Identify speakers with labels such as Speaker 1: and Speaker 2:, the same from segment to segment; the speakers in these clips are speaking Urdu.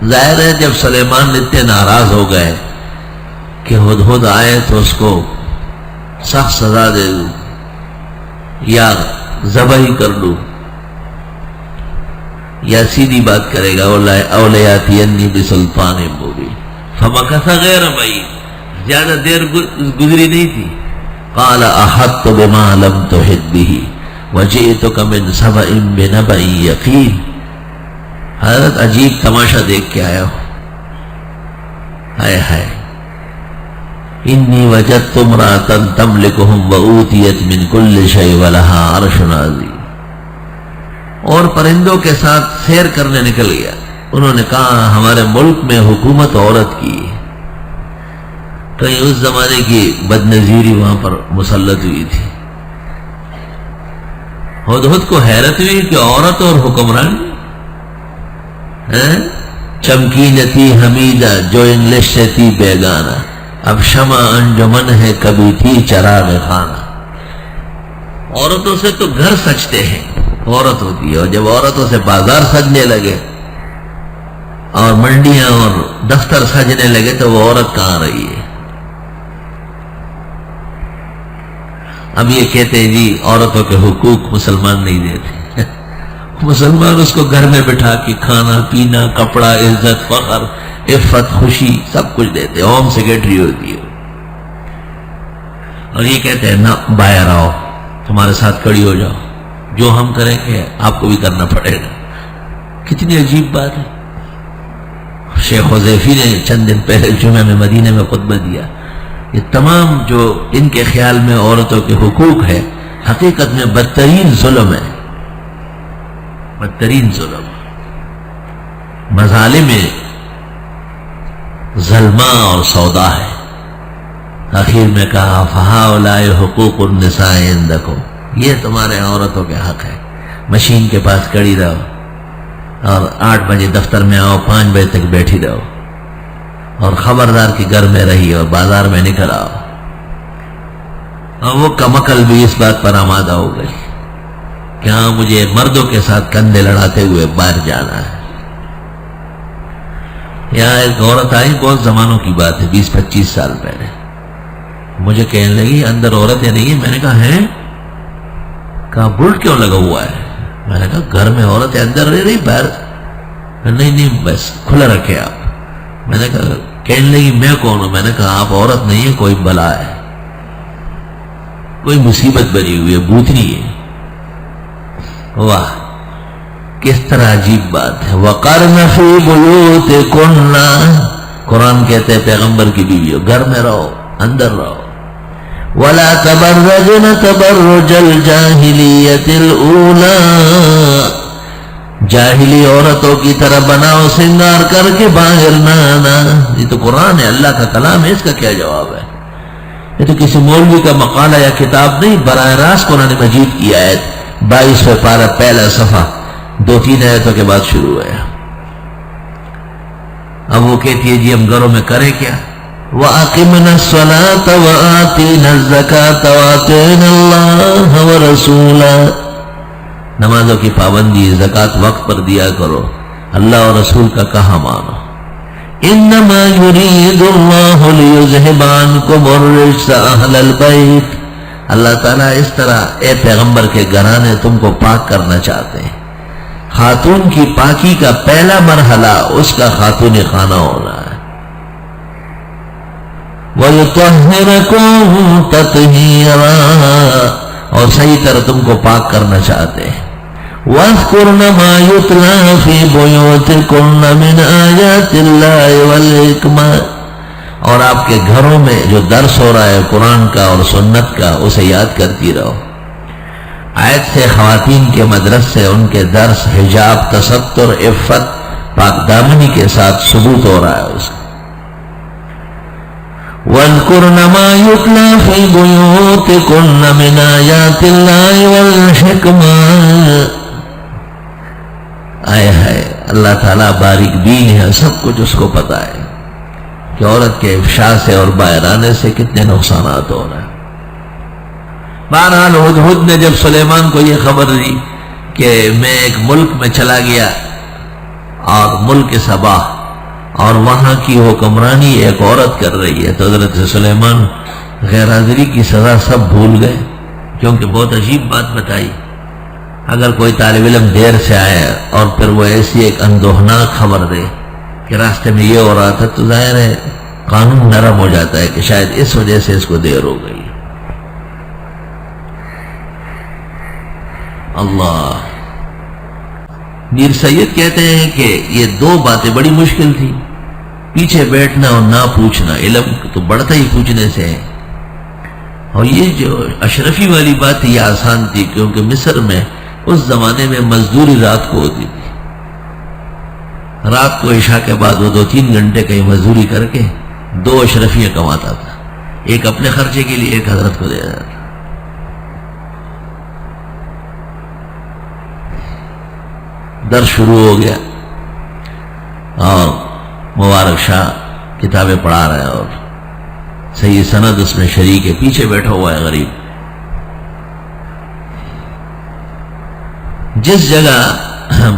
Speaker 1: ظاہر ہے جب سلیمان اتنے ناراض ہو گئے کہ ہدہد آئے تو اس کو سخت سزا دے دوں یا ذبح ہی کر دوں یا سیدھی بات کرے گا اولیاتینی بسلطان مبین، فمکث غیر بعید، زیادہ دیر گزری نہیں تھی، قال احطت بما لم تحط به وجئتک من سبأ بنبأ یقین۔ حضرت عجیب تماشا دیکھ کے آیا ہو، ہائے ہائے، انی وجدت امرأة تملکہم وأوتیت من کل شیء ولہا عرش عظیم۔ اور پرندوں کے ساتھ سیر کرنے نکل گیا، انہوں نے کہا ہمارے ملک میں حکومت عورت کی ہے۔ کہیں اس زمانے کی بدنظیری وہاں پر مسلط ہوئی تھی۔ ہدہد کو حیرت ہوئی کہ عورت اور حکمران، چمکین تھی حمیدہ جو انگلش سے تھی بیگانہ، اب شمع انجمن ہے کبھی تھی چراغ خانہ۔ عورتوں سے تو گھر سجتے ہیں، عورت ہوتی ہے، اور جب عورتوں سے بازار سجنے لگے اور منڈیاں اور دفتر سجنے لگے تو وہ عورت کہاں رہی ہے؟ اب یہ کہتے ہیں جی عورتوں کے حقوق مسلمان نہیں دیتے۔ مسلمان اس کو گھر میں بٹھا کے کھانا پینا کپڑا عزت فخر عفت خوشی سب کچھ دیتے، ہوم سیکرٹری ہوتی ہے، اور یہ کہتے ہیں نہ باہر آؤ، تمہارے ساتھ کھڑی ہو جاؤ، جو ہم کریں گے آپ کو بھی کرنا پڑے گا۔ کتنی عجیب بات ہے۔ شیخ حذیفی نے چند دن پہلے جمعہ میں مدینہ میں خطبہ دیا، یہ تمام جو ان کے خیال میں عورتوں کے حقوق ہے حقیقت میں بدترین ظلم ہے، بدترین ظلم، مظالم ظلمہ اور سودا ہے۔ آخر میں کہا فہؤلاء حقوق النساء عندکم، یہ تمہارے عورتوں کے حق ہے، مشین کے پاس کھڑی رہو اور 8 بجے دفتر میں آؤ، 5 بجے تک بیٹھی رہو، اور خبردار کہ گھر میں رہی اور بازار میں نکل آؤ۔ اور وہ کمکل بھی اس بات پر آمادہ ہو گئی کہ ہاں مجھے مردوں کے ساتھ کندھے لڑاتے ہوئے باہر جانا ہے۔ یہاں ایک عورت آئی، بہت زمانوں کی بات ہے، 20-25 سال پہلے، مجھے کہنے لگی اندر عورتیں نہیں ہیں۔ میں نے کہا ہیں؟ کہا بلٹ کیوں لگا ہوا ہے؟ میں نے کہا گھر میں عورتیں اندر رہ رہی باہر؟ نہیں بس کھلا رکھے آپ۔ میں نے کہا کہنے لگی میں کون ہوں؟ میں نے کہا آپ عورت نہیں ہے، کوئی بلا ہے، کوئی مصیبت بنی ہوئی ہے، بھوتنی ہے۔ واہ کس طرح عجیب بات ہے۔ وَقَرْنَ فِي بُيُوتِكُنَّ، قرآن کہتے ہیں پیغمبر کی بیویوں گھر میں رہو، اندر رہو۔ وَلَا تَبَرَّجْنَ تَبَرُّجَ الْجَاهِلِيَّةِ الْأُولَىٰ، جاہلی عورتوں کی طرح بناؤ سنگار کر کے باہر نہ آنا۔ یہ تو قرآن ہے، اللہ کا کلام ہے، اس کا کیا جواب ہے؟ یہ تو کسی مولوی کا مقالہ یا کتاب نہیں، براہ راست قرآن مجید کی آیت 22 پارہ پہلا صفحہ 2-3 آیتوں کے بعد شروع ہے۔ اب وہ کہتی ہے جی ہم گھروں میں کریں کیا؟ وَأَقِمْنَا الصَّلَاةَ وَآتِينَا الزَّكَاةَ وَأَطِعْنَا اللَّهَ وَرَسُولَهُ، نمازوں کی پابندی، زکوٰۃ وقت پر دیا کرو، اللہ اور رسول کا کہا مانو۔ إِنَّمَا يُرِيدُ اللَّهُ لِيُذْهِبَ عَنْكُمُ الرِّجْسَ أَهْلَ الْبَيْتِ، اللہ تعالیٰ اس طرح اے پیغمبر کے گھرانے تم کو پاک کرنا چاہتے ہیں۔ خاتون کی پاکی کا پہلا مرحلہ اس کا خاتون خانہ ہونا ہے۔ وَيُطَهِّرَكُمْ تَطْهِيرًا، اور صحیح طرح تم کو پاک کرنا چاہتے ہیں۔ وَاذْكُرْنَ مَا يُتْلَىٰ فِي بُيُوتِكُنَّ مِنْ آيَاتِ اللَّهِ وَالْحِكْمَةِ، اور آپ کے گھروں میں جو درس ہو رہا ہے قرآن کا اور سنت کا اسے یاد کرتی رہو۔ آیت سے خواتین کے مدرسے ان کے درس، حجاب، تستر، عفت، پاک دامنی کے ساتھ ثبوت ہو رہا ہے اس کا۔ وَاذْكُرْنَ مَا يُتْلَىٰ فِي بُيُوتِكُنَّ مِنْ آيَاتِ اللَّهِ وَالْحِكْمَةِ، آئے ہائے اللہ تعالیٰ باریک بین ہے، سب کچھ اس کو پتا ہے کہ عورت کے افشا سے اور باہر آنے سے کتنے نقصانات ہو رہے ہیں۔ بہرحال ہدہد نے جب سلیمان کو یہ خبر دی کہ میں ایک ملک میں چلا گیا اور ملک سبا اور وہاں کی حکمرانی ایک عورت کر رہی ہے، تو حضرت سلیمان غیر حاضری کی سزا سب بھول گئے، کیونکہ بہت عجیب بات بتائی۔ اگر کوئی طالب علم دیر سے آئے اور پھر وہ ایسی ایک اندوہناک خبر دے کہ راستے میں یہ ہو رہا تھا، تو ظاہر ہے قانون نرم ہو جاتا ہے کہ شاید اس وجہ سے اس کو دیر ہو گئی۔ اللہ، میر سید کہتے ہیں کہ یہ دو باتیں بڑی مشکل تھی، پیچھے بیٹھنا اور نہ پوچھنا۔ علم تو بڑھتا ہی پوچھنے سے ہے، اور یہ جو اشرفی والی بات تھی یہ آسان تھی، کیونکہ مصر میں اس زمانے میں مزدوری رات کو ہوتی تھی۔ رات کو عشاء کے بعد وہ 2-3 گھنٹے کہیں مزدوری کر کے 2 اشرفیاں کماتا تھا، ایک اپنے خرچے کے لیے، ایک حضرت کو دے دیتا تھا۔ درس شروع ہو گیا اور مبارک شاہ کتابیں پڑھا رہا ہے اور سید سند اس میں شریک ہے، پیچھے بیٹھا ہوا ہے غریب۔ جس جگہ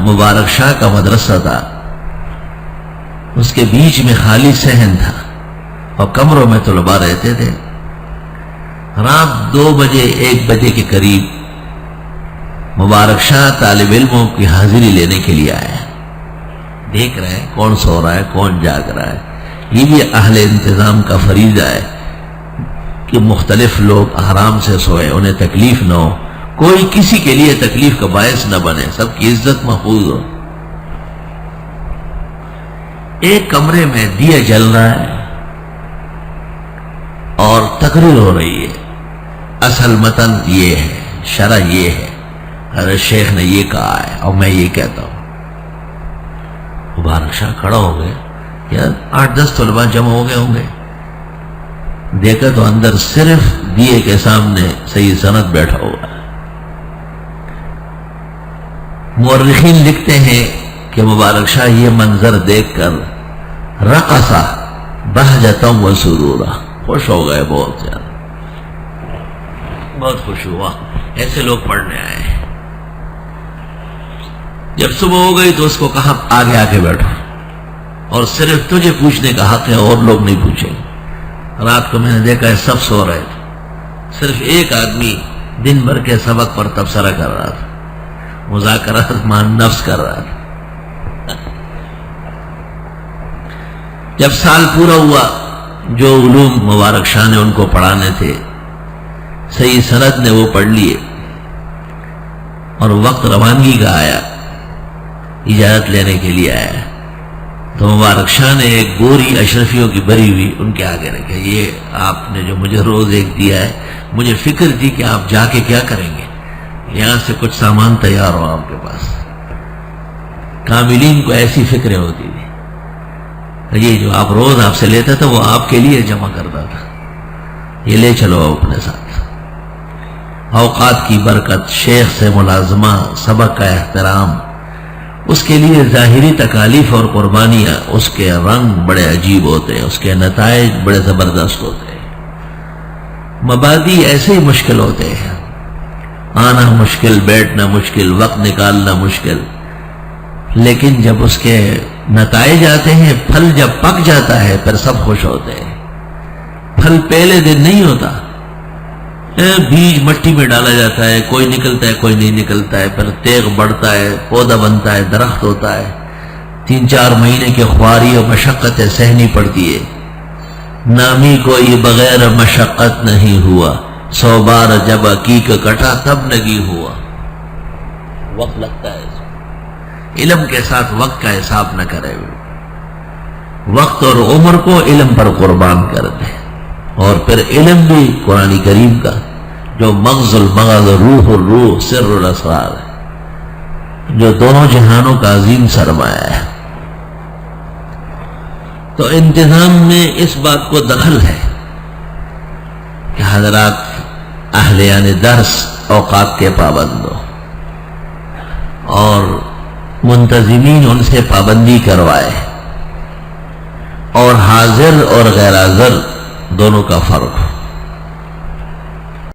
Speaker 1: مبارک شاہ کا مدرسہ تھا اس کے بیچ میں خالی صحن تھا اور کمروں میں طلباء رہتے تھے۔ رات 2 بجے 1 بجے کے قریب مبارک شاہ طالب علموں کی حاضری لینے کے لیے آیا، دیکھ رہے ہیں کون سو رہا ہے کون جاگ رہا ہے۔ یہ بھی اہل انتظام کا فریضہ ہے کہ مختلف لوگ آرام سے سوئے، انہیں تکلیف نہ ہو، کوئی کسی کے لیے تکلیف کا باعث نہ بنے، سب کی عزت محفوظ ہو۔ ایک کمرے میں دیا جل رہا ہے اور تقریر ہو رہی ہے، اصل متن یہ ہے، شرح یہ ہے، حضرت شیخ نے یہ کہا ہے اور میں یہ کہتا ہوں۔ مبارک شاہ کھڑا ہو گئے، یا 8-10 طلباء جمع ہو گئے ہوں گے، دیکھا تو اندر صرف دیے کے سامنے سید سند بیٹھا ہوا ہے۔ مورخین لکھتے ہیں کہ مبارک شاہ یہ منظر دیکھ کر رقصا بہجتا و سرورا، خوش ہو گئے، بہت زیادہ، بہت خوش ہوا، ایسے لوگ پڑھنے آئے ہیں۔ جب صبح ہو گئی تو اس کو کہا آگے آ کے بیٹھو، اور صرف تجھے پوچھنے کا حق ہے، اور لوگ نہیں پوچھیں۔ رات کو میں نے دیکھا ہے سب سو رہے تھے، صرف ایک آدمی دن بھر کے سبق پر تبصرہ کر رہا تھا، مذاکرات مان نفس کر رہا تھا۔ جب سال پورا ہوا، جو علوم مبارک شاہ نے ان کو پڑھانے تھے سید سند نے وہ پڑھ لیے، اور وقت روانگی کا آیا، اجازت لینے کے لیے آیا، تو مبارک شاہ نے ایک گوری اشرفیوں کی بری ہوئی ان کے آگے رکھا، یہ آپ نے جو مجھے روز ایک دیا ہے، مجھے فکر تھی کہ آپ جا کے کیا کریں گے، یہاں سے کچھ سامان تیار ہو آپ کے پاس۔ کاملین کو ایسی فکریں ہوتی تھی، یہ جو آپ روز آپ سے لیتا تھا وہ آپ کے لیے جمع کرتا تھا، یہ لے چلو اپنے ساتھ۔ اوقات کی برکت، شیخ سے ملازمہ، سبق کا احترام، اس کے لیے ظاہری تکالیف اور قربانیاں، اس کے رنگ بڑے عجیب ہوتے ہیں، اس کے نتائج بڑے زبردست ہوتے ہیں۔ مبادی ایسے ہی مشکل ہوتے ہیں، آنا مشکل، بیٹھنا مشکل، وقت نکالنا مشکل، لیکن جب اس کے نتائج آتے ہیں، پھل جب پک جاتا ہے پھر سب خوش ہوتے ہیں۔ پھل پہلے دن نہیں ہوتا، بیج مٹی میں ڈالا جاتا ہے، کوئی نکلتا ہے کوئی نہیں نکلتا ہے، پھر تیغ بڑھتا ہے، پودا بنتا ہے، درخت ہوتا ہے، 3-4 مہینے کی خواری اور مشقتیں سہنی پڑتی ہے۔ نامی کوئی بغیر مشقت نہیں ہوا، 100 بار جب عقیق کٹا تب نگی ہوا۔ وقت لگتا ہے، علم کے ساتھ وقت کا حساب نہ کرے، وقت اور عمر کو علم پر قربان کر دے، اور پھر علم بھی قرآن کریم کا جو مغز المغز، روح الروح، سر الاسرار ہے، جو دونوں جہانوں کا عظیم سرمایہ ہے۔ تو انتظام میں اس بات کو دخل ہے کہ حضرات اہلیان درس اوقات کے پابند ہو، اور منتظمین ان سے پابندی کروائے، اور حاضر اور غیر حاضر دونوں کا فرق ہو۔